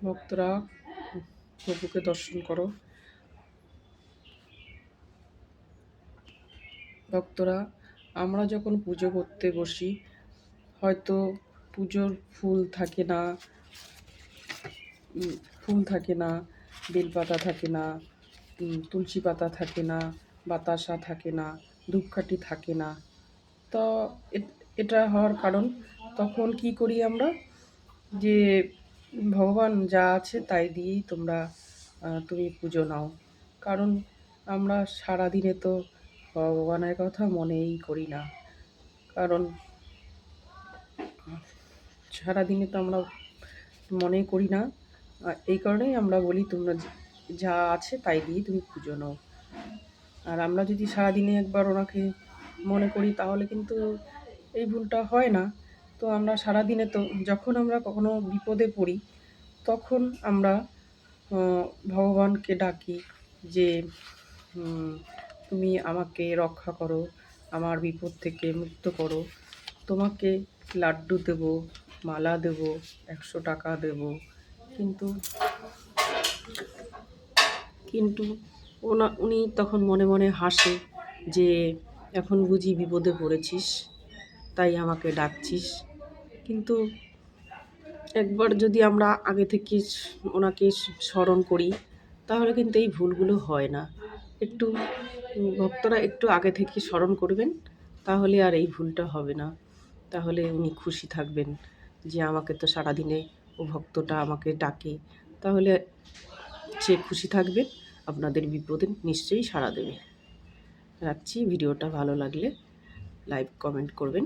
ভক্তরা প্রভুকে দর্শন করো। ভক্তরা, আমরা যখন পুজো করতে বসি, হয়তো পুজোর ফুল থাকে না, বেলপাতা থাকে না, তুলসী পাতা থাকে না, বাতাসা থাকে না, ধূপকাঠি থাকে না। তো এটা হওয়ার কারণ, তখন কি করি আমরা, যে ভগবান যা আছে তাই দিয়েই তুমি পুজো নাও। কারণ আমরা সারাদিনে তো ভগবানের কথা মনেই করি না। কারণ সারাদিনে তো আমরা মনে করি না। এই কারণেই আমরা বলি তোমরা যা আছে তাই দিয়ে তুমি পুজো নাও। আর আমরা যদি সারাদিনে একবার ওনাকে মনে করি তাহলে কিন্তু এই ভুলটা হয় না। তো আমরা সারাদিনে তো যখন আমরা কখনো বিপদে পড়ি, তখন আমরা ভগবানকে ডাকি যে তুমি আমাকে রক্ষা করো, আমার বিপদ থেকে মুক্ত করো। তোমাকে লাড্ডু দেবো, মালা দেবো, 100 টাকা দেবো। কিন্তু কিন্তু উনি তখন মনে মনে হাসে যে এখন বুঝি বিপদে পড়েছিস, তাই আমাকে ডাকছিস। কিন্তু একবার যদি আমরা আগে থেকে ওনাকে স্মরণ করি, তাহলে কিন্তু এই ভুলগুলো হয় না। একটু ভক্তরা একটু আগে থেকে স্মরণ করবেন, তাহলে আর এই ভুলটা হবে না। তাহলে উনি খুশি থাকবেন যে আমাকে তো সারাদিনে ভক্তটা আমাকে ডাকে, তাহলে সে খুশি থাকবে, আপনাদের বিপদে নিশ্চয়ই সাড়া দেবে। রাখছি। ভিডিওটা ভালো লাগলে লাইক কমেন্ট করবেন।